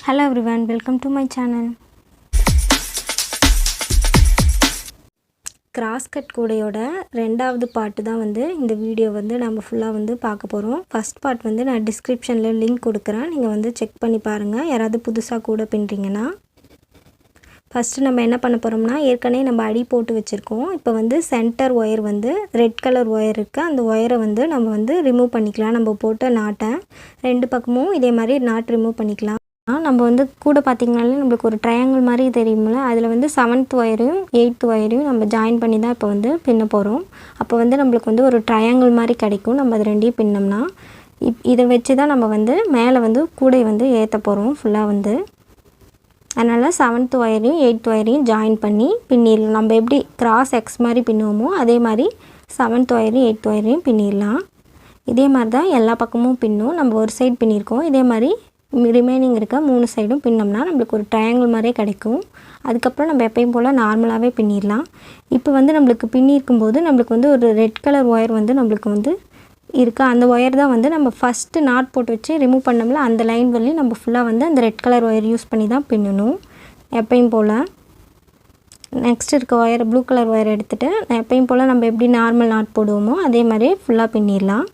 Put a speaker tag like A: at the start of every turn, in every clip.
A: Hello everyone, welcome to my channel. Cross cut கூடையோட ரெண்டாவது part தான் இந்த வீடியோ நம்ம ஃபுல்லாக பார்க்க போகிறோம். ஃபர்ஸ்ட் பார்ட் நான் டிஸ்கிரிப்ஷனில் லிங்க் கொடுக்குறேன், நீங்கள் செக் பண்ணி பாருங்கள். யாராவது புதுசாக கூட பின்னுறீங்கன்னா. ஃபஸ்ட்டு நம்ம என்ன பண்ண போகிறோம்னா, ஏற்கனவே நம்ம அடி போட்டு வச்சுருக்கோம். இப்போ centre wire red colour wire இருக்குது. அந்த ஒயரை நம்ம ரிமூவ் பண்ணிக்கலாம். நம்ம போட்ட நாட்டை ரெண்டு பக்கமும் இதே மாதிரி நாட் ரிமூவ் பண்ணிக்கலாம். நம்ம கூட பார்த்திங்கனாலே நம்மளுக்கு ஒரு ட்ரையாங்கிள் மாதிரி தெரியுமில்ல, அதில் 7th ஒயரையும் 8th ஒயரையும் நம்ம ஜாயின் பண்ணி தான் இப்போ பின்ன போகிறோம். அப்போ நம்மளுக்கு ஒரு ட்ரையாங்கிள் மாதிரி கிடைக்கும். நம்ம அது ரெண்டையும் பின்னோம்னா இதை வச்சு தான் நம்ம மேலே கூடை ஏற்ற போகிறோம் ஃபுல்லாக. அதனால் 7th ஒயரையும் 8th ஒயரையும் ஜாயின் பண்ணி பின்னிடலாம். நம்ம எப்படி கிராஸ் எக்ஸ் மாதிரி பின்னுவோமோ அதே மாதிரி 7th ஒயரையும் 8th ஒயரையும் பின்னிடலாம். இதே மாதிரி தான் எல்லா பக்கமும் பின்னும். நம்ம ஒரு சைடு பின்னியிருக்கோம், இதே மாதிரி ரிமைனிங் இருக்க 3 சைடும் பின்னோம்னா நம்மளுக்கு ஒரு ட்ரையாங்கிள் மாதிரியே கிடைக்கும். அதுக்கப்புறம் நம்ம எப்பயும் போல் நார்மலாகவே பின்னிடலாம். இப்போ நம்மளுக்கு பின்னிருக்கும்போது நம்மளுக்கு ஒரு ரெட் கலர் ஒயர் நம்மளுக்கு இருக்குது. அந்த ஒயர் தான் நம்ம ஃபஸ்ட்டு நாட் போட்டு வச்சு ரிமூவ் பண்ணோம்ல, அந்த லைன் வழி நம்ம ஃபுல்லாக அந்த ரெட் கலர் ஒயர் யூஸ் பண்ணி தான் பின்னணும் எப்பயும் போல். நெக்ஸ்ட் இருக்க ஒயர் ப்ளூ கலர் ஒயர் எடுத்துகிட்டு எப்பயும் போல் நம்ம எப்படி நார்மல் நாட் போடுவோமோ அதே மாதிரி ஃபுல்லாக பின்னிடலாம்.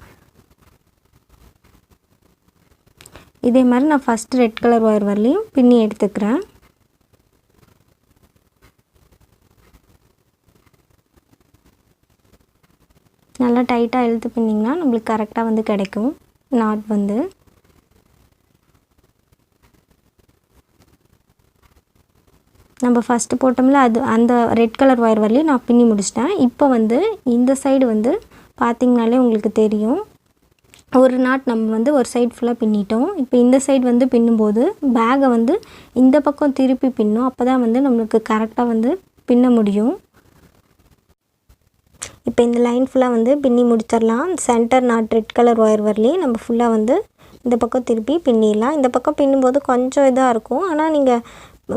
A: இதே மாதிரி நான் ஃபஸ்ட்டு ரெட் கலர் ஒயர் வரலையும் பின்னி எடுத்துக்கிறேன். நல்லா டைட்டாக இழுத்து பின்னிங்கன்னா நம்மளுக்கு கரெக்டாக கிடைக்கும் நாட் நம்ம ஃபஸ்ட்டு போட்டோம்ல அது அந்த ரெட் கலர் ஒயர் வரலையும் நான் பின்னி முடிச்சிட்டேன். இப்போ இந்த சைடு பார்த்திங்கனாலே உங்களுக்கு தெரியும், ஒரு நாட் நம்ம ஒரு சைடு ஃபுல்லாக பின்னிட்டோம். இப்போ இந்த சைடு பின்னும்போது பேகை இந்த பக்கம் திருப்பி பின்னும். அப்போ தான் நம்மளுக்கு கரெக்டாக பின்ன முடியும். இப்போ இந்த லைன் ஃபுல்லாக பின்னி முடிச்சிடலாம். Centre not red colour wire வரலையும் நம்ம ஃபுல்லாக இந்த பக்கம் திருப்பி பின்னிடலாம். இந்த பக்கம் பின்னும்போது கொஞ்சம் இதாக இருக்கும், ஆனால் நீங்கள்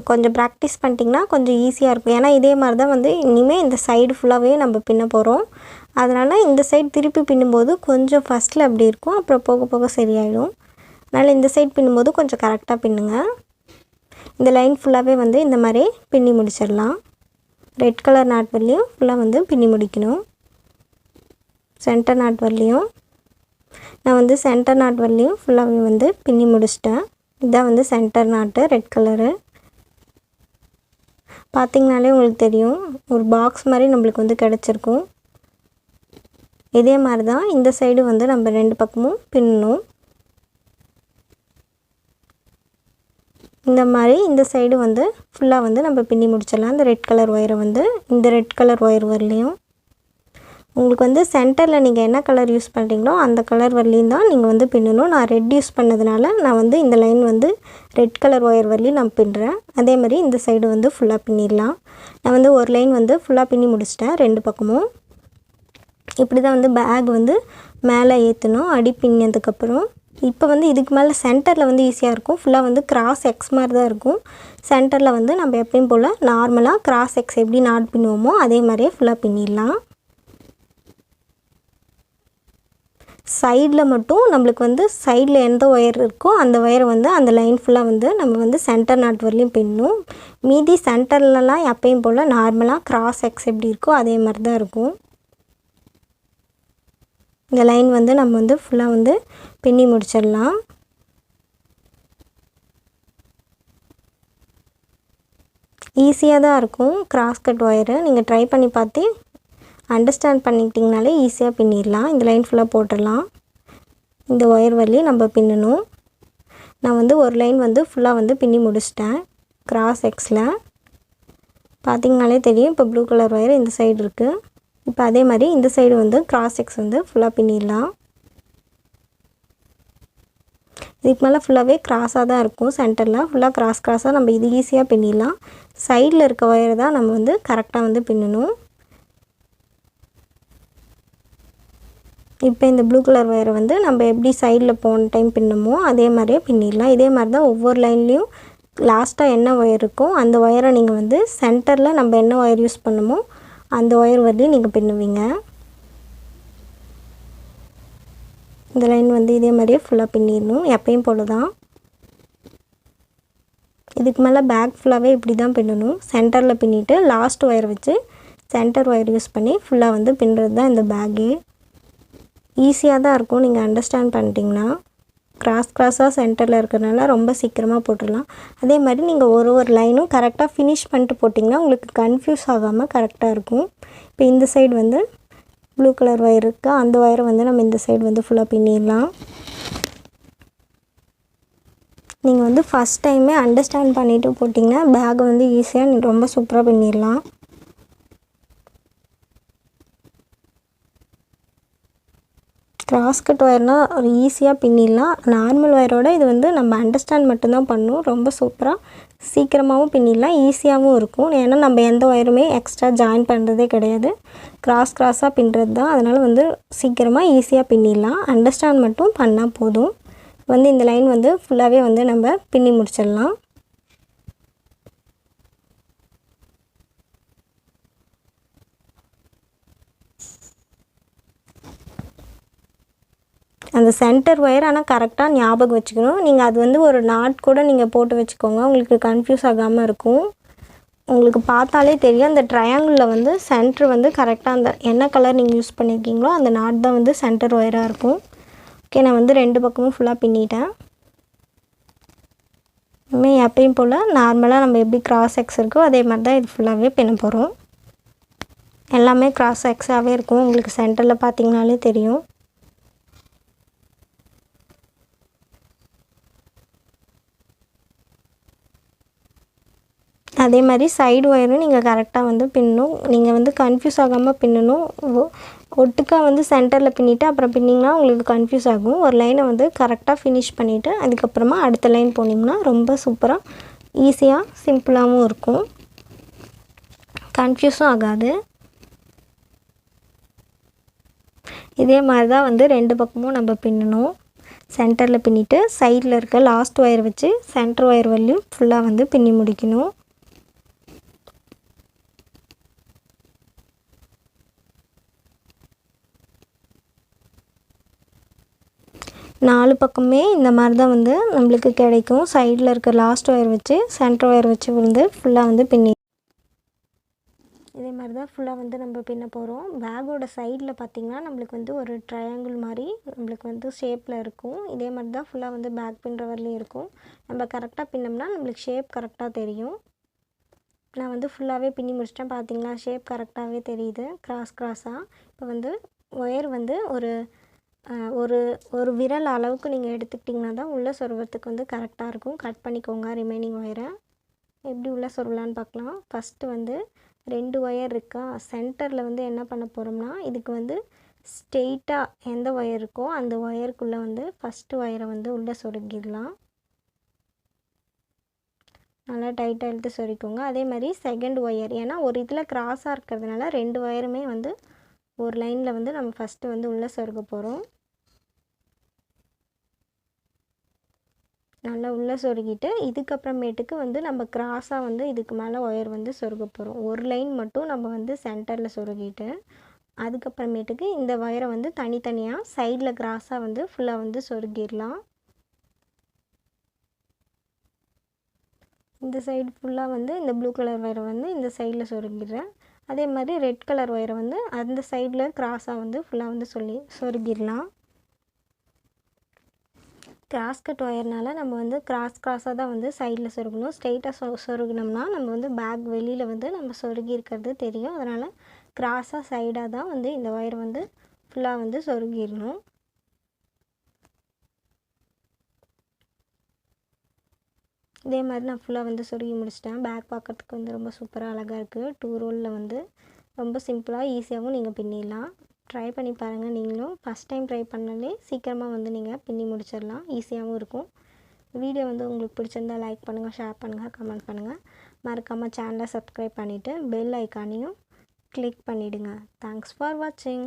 A: கொஞ்சம் ப்ராக்டிஸ் பண்ணிட்டிங்கன்னா கொஞ்சம் ஈஸியாக இருக்கும். ஏன்னா இதே மாதிரி தான் இனிமேல் இந்த சைடு ஃபுல்லாகவே நம்ம பின்ன போகிறோம். அதனால் இந்த சைடு திருப்பி பின்னும்போது கொஞ்சம் ஃபஸ்ட்டில் அப்படி இருக்கும், அப்புறம் போக போக சரியாயிடும். அதனால் இந்த சைடு பின்னும்போது கொஞ்சம் கரெக்டாக பின்னுங்க. இந்த லைன் ஃபுல்லாகவே இந்த மாதிரி பின்னி முடிச்சிடலாம். ரெட் கலர் நாட் வரலையும் ஃபுல்லாக பின்னி முடிக்கணும். சென்டர் நாட் வரலையும் நான் சென்டர் நாட் வரலையும் ஃபுல்லாகவே பின்னி முடிச்சிட்டேன். இதுதான் சென்டர் நாட்டு ரெட் கலரு. பார்த்திங்கனாலே உங்களுக்கு தெரியும், ஒரு பாக்ஸ் மாதிரி நம்மளுக்கு கிடச்சிருக்கும். இதே மாதிரி தான் இந்த சைடு நம்ம ரெண்டு பக்கமும் பின்னணும். இந்த மாதிரி இந்த சைடு ஃபுல்லாக நம்ம பின்னி முடிச்சிடலாம். இந்த ரெட் கலர் ஒயரை இந்த ரெட் கலர் ஒயர் வரலையும் உங்களுக்கு சென்டரில் நீங்கள் என்ன கலர் யூஸ் பண்ணுறீங்களோ அந்த கலர் வரலையும் தான் நீங்கள் பின்னணும். நான் ரெட் யூஸ் பண்ணதுனால நான் இந்த லைன் ரெட் கலர் ஒயர் வரலையும் நான் பின்னுறேன். அதே மாதிரி இந்த சைடு ஃபுல்லாக பின்னிடலாம். நான் ஒரு லைன் ஃபுல்லாக பின்னி முடிச்சிட்டேன் ரெண்டு பக்கமும். இப்படி தான் பேக் மேலே ஏற்றணும் அடி பின்னதுக்கப்புறம். இப்போ இதுக்கு மேலே சென்டரில் ஈஸியாக இருக்கும். ஃபுல்லாக கிராஸ் எக்ஸ் மாதிரி தான் இருக்கும். சென்டரில் நம்ம எப்பயும் போல் நார்மலாக கிராஸ் எக்ஸ் எப்படி நாட் பின்னுவோமோ அதே மாதிரியே ஃபுல்லாக பின்னிடலாம். சைடில் மட்டும் நம்மளுக்கு சைடில் எந்த ஒயர் இருக்கோ அந்த ஒயரை அந்த லைன் ஃபுல்லாக நம்ம சென்டர் நாட் வரலையும் பின்னும். மீதி சென்டர்லலாம் எப்பயும் போல் நார்மலாக கிராஸ் எக்ஸ் எப்படி இருக்கோ அதே மாதிரி தான் இருக்கும். இந்த லைன் நம்ம ஃபுல்லாக பின்னி முடிச்சிடலாம். ஈஸியாக தான் இருக்கும் கிராஸ் கட் ஒயரு. நீங்கள் ட்ரை பண்ணி பார்த்து அண்டர்ஸ்டாண்ட் பண்ணிக்கிட்டிங்கனாலே ஈஸியாக பின்னிடலாம். இந்த லைன் ஃபுல்லாக போட்டுடலாம். இந்த ஒயர் வரலி நம்ம பின்னணும். நான் ஒரு லைன் ஃபுல்லாக பின்னி முடிச்சிட்டேன் கிராஸ் எக்ஸில். பார்த்திங்கனாலே தெரியும், இப்போ ப்ளூ கலர் ஒயர் இந்த சைடு இருக்குது. இப்போ அதே மாதிரி இந்த சைடு கிராஸ் எக்ஸ் ஃபுல்லாக பின்னிடலாம். இதுக்கு மேலே ஃபுல்லாகவே கிராஸாக தான் இருக்கும். சென்டரில் ஃபுல்லாக கிராஸாக நம்ம இது ஈஸியாக பின்னிடலாம். சைடில் இருக்க ஒயரை தான் நம்ம கரெக்டாக பின்னணும். இப்போ இந்த ப்ளூ கலர் ஒயரை நம்ம எப்படி சைடில் போன டைம் பின்னமோ அதே மாதிரியே பின்னிடலாம். இதே மாதிரி தான் ஒவ்வொரு லைன்லேயும் லாஸ்ட்டாக என்ன ஒயர் இருக்கோ அந்த ஒயரை நீங்கள் சென்டரில் நம்ம என்ன ஒயர் யூஸ் பண்ணுமோ அந்த ஒயர் வரலையும் நீங்கள் பின்னுவீங்க. இந்த லைன் இதே மாதிரியே ஃபுல்லாக பின்னிடணும் எப்பயும் போல் தான். இதுக்கு மேலே பேக் ஃபுல்லாகவே இப்படி தான் பின்னணும். சென்டரில் பின்னிட்டு லாஸ்ட் ஒயர் வச்சு சென்டர் ஒயர் யூஸ் பண்ணி ஃபுல்லாக வந்து பின்னுறது தான் இந்த பேக்கே. ஈஸியாக தான் இருக்கும் நீங்கள் அண்டர்ஸ்டாண்ட் பண்ணிட்டீங்கன்னா. கிராஸாக சென்டரில் இருக்கிறனால ரொம்ப சீக்கிரமாக போட்டுடலாம். அதே மாதிரி நீங்கள் ஒரு லைனும் கரெக்டாக ஃபினிஷ் பண்ணிட்டு போட்டிங்கன்னா உங்களுக்கு கன்ஃபியூஸ் ஆகாமல் கரெக்டாக இருக்கும். இப்போ இந்த சைடு வந்து ப்ளூ கலர் ஒயர் இருக்குது, அந்த ஒயரை வந்து நம்ம இந்த சைடு வந்து ஃபுல்லாக பின்னிடலாம். நீங்கள் வந்து ஃபஸ்ட் டைமே அண்டர்ஸ்டாண்ட் பண்ணிவிட்டு போட்டிங்கன்னா பேக்கை வந்து ஈஸியாக ரொம்ப சூப்பராக பின்னிடலாம். கிராஸ் கட் ஒயர்னால் ஒரு ஈஸியாக பின்னிடலாம். நார்மல் ஒயரோட இது வந்து நம்ம அண்டர்ஸ்டாண்ட் மட்டும்தான் பண்ணணும். ரொம்ப சூப்பராக சீக்கிரமாகவும் பின்னிடலாம், ஈஸியாகவும் இருக்கும். ஏன்னா நம்ம எந்த ஒயருமே எக்ஸ்ட்ரா ஜாயின் பண்ணுறதே கிடையாது, கிராஸாக பின்னுறது தான். அதனால் வந்து சீக்கிரமாக ஈஸியாக பின்னிடலாம். அண்டர்ஸ்டாண்ட் மட்டும் பண்ணால் போதும். வந்து இந்த லைன் வந்து ஃபுல்லாகவே வந்து நம்ம பின்னி முடிச்சிடலாம். அந்த சென்டர் ஒயர் ஆனால் கரெக்டாக ஞாபகம் வச்சுக்கணும். நீங்கள் அது வந்து ஒரு நாட் கூட நீங்கள் போட்டு வச்சுக்கோங்க, உங்களுக்கு கன்ஃபியூஸ் ஆகாமல் இருக்கும். உங்களுக்கு பார்த்தாலே தெரியும் அந்த ட்ரையாங்கிளில் வந்து சென்டர் வந்து கரெக்டாக அந்த என்ன கலர் நீங்கள் யூஸ் பண்ணியிருக்கீங்களோ அந்த நாட் தான் வந்து சென்டர் ஒயராக இருக்கும். ஓகே, நான் வந்து 2 பக்கமும் ஃபுல்லாக பின்னிட்டேன். இனிமேல் எப்பயும் போல் நார்மலாக நம்ம எப்படி கிராஸ் எக்ஸ் இருக்கோ அதே மாதிரி தான் இது ஃபுல்லாகவே பின்ன போகிறோம். எல்லாமே கிராஸ் எக்ஸாகவே இருக்கும், உங்களுக்கு சென்டரில் பார்த்தீங்கனாலே தெரியும். அதே மாதிரி சைடு ஒயரும் நீங்கள் கரெக்டாக வந்து பின்னணும். நீங்கள் வந்து கன்ஃபியூஸ் ஆகாமல் பின்னணும். ஒட்டுக்கா வந்து சென்டரில் பின்னிவிட்டு அப்புறம் பின்னிங்கன்னா உங்களுக்கு கன்ஃபியூஸ் ஆகும். ஒரு லைனை வந்து கரெக்டாக ஃபினிஷ் பண்ணிவிட்டு அதுக்கப்புறமா அடுத்த லைன் போனிங்கன்னா ரொம்ப சூப்பராக ஈஸியாக சிம்பிளாகவும் இருக்கும், கன்ஃபியூஸும் ஆகாது. இதே மாதிரி தான் வந்து 2 பக்கமும் நம்ம பின்னணும். சென்டரில் பின்னிட்டு சைடில் இருக்க லாஸ்ட் ஒயர் வச்சு சென்டர் ஒயர் வரையும் ஃபுல்லாக வந்து பின்னி முடிக்கணும். நாலு பக்கமே இந்த மாதிரி தான் வந்து நம்மளுக்கு கிடைக்கும். சைடில் இருக்க லாஸ்ட் ஒயர் வச்சு சென்டர் ஒயர் வச்சு வந்து ஃபுல்லாக வந்து பின்னி இதே மாதிரி தான் ஃபுல்லாக வந்து நம்ம பின்ன போகிறோம். பேக்கோட சைடில் பார்த்திங்கன்னா நம்மளுக்கு வந்து ஒரு ட்ரையாங்கிள் மாதிரி நம்மளுக்கு வந்து ஷேப்பில் இருக்கும். இதே மாதிரி தான் ஃபுல்லாக வந்து பேக் பின்னுற வரலையும் இருக்கும். நம்ம கரெக்டாக பின்னோம்னா நம்மளுக்கு ஷேப் கரெக்டாக தெரியும். நான் வந்து ஃபுல்லாகவே பின்னி முடிச்சிட்டேன். பார்த்திங்களா, ஷேப் கரெக்டாகவே தெரியுது கிராஸாக. இப்போ வந்து ஒயர் வந்து ஒரு விரல் அளவுக்கு நீங்கள் எடுத்துக்கிட்டிங்கன்னா தான் உள்ளே சொருகிறதுக்கு வந்து கரெக்டாக இருக்கும். கட் பண்ணிக்கோங்க ரிமைனிங் ஒயரை. எப்படி உள்ளே சொருகலான்னு பார்க்கலாம். ஃபஸ்ட்டு வந்து 2 ஒயர் இருக்கா, சென்டரில் வந்து என்ன பண்ண போகிறோம்னா இதுக்கு வந்து ஸ்ட்ரெயிட்டாக எந்த ஒயர் இருக்கோ அந்த ஒயருக்குள்ளே வந்து ஃபஸ்ட்டு ஒயரை வந்து உள்ளே சொருகிடலாம். நல்லா டைட்டாக இழுத்து சொருகிக்கோங்க. அதே மாதிரி செகண்ட் ஒயர், ஏன்னா ஒரு இதில் கிராஸாக இருக்கிறதுனால 2 ஒயருமே வந்து ஒரு லைனில் வந்து நம்ம ஃபஸ்ட்டு வந்து உள்ளே சொருக போகிறோம். நல்லா உள்ளே சொருகிட்டு இதுக்கப்புறமேட்டுக்கு வந்து நம்ம கிராஸாக வந்து இதுக்கு மேலே ஒயர் வந்து சொருக போகிறோம். ஒரு லைன் மட்டும் நம்ம வந்து சென்டரில் சொருகிட்டு அதுக்கப்புறமேட்டுக்கு இந்த ஒயரை வந்து தனித்தனியாக சைடில் கிராஸாக வந்து ஃபுல்லாக வந்து சொருகிடலாம். இந்த சைடு ஃபுல்லாக வந்து இந்த ப்ளூ கலர் ஒயரை வந்து இந்த சைடில் சொருகிடுறேன். அதே மாதிரி ரெட் கலர் ஒயரை வந்து அந்த சைடில் கிராஸாக வந்து ஃபுல்லாக வந்து சொருகிடலாம். கிராஸ் கட் ஒயர்னால நம்ம வந்து கிராஸாக தான் வந்து சைடில் சொருகணும். ஸ்ட்ரெயிட்டாக சொருகினோம்னா நம்ம வந்து பேக் வெளியில் வந்து நம்ம சொருகி இருக்கிறது தெரியும். அதனால் கிராஸாக சைடாக தான் வந்து இந்த ஒயர் வந்து ஃபுல்லாக வந்து சொருகிடணும். இதே மாதிரி நான் ஃபுல்லாக வந்து சொருகி முடிச்சிட்டேன். பேக் பார்க்குறதுக்கு வந்து ரொம்ப சூப்பராக அழகாக இருக்குது. 2 ரோலில் வந்து ரொம்ப சிம்பிளாக ஈஸியாகவும் நீங்கள் பின்னிடலாம். ட்ரை பண்ணி பாருங்கள். நீங்களும் ஃபஸ்ட் டைம் ட்ரை பண்ணாலே சீக்கிரமாக வந்து நீங்கள் பின்னி முடிச்சிடலாம், ஈஸியாகவும் இருக்கும். வீடியோ வந்து உங்களுக்கு பிடிச்சிருந்தால் லைக் பண்ணுங்கள், ஷேர் பண்ணுங்கள், கமெண்ட் பண்ணுங்கள். மறக்காமல் சேனலை சப்ஸ்கிரைப் பண்ணிவிட்டு பெல் ஐக்கானையும் கிளிக் பண்ணிவிடுங்க. தேங்க்ஸ் ஃபார் வாட்சிங்.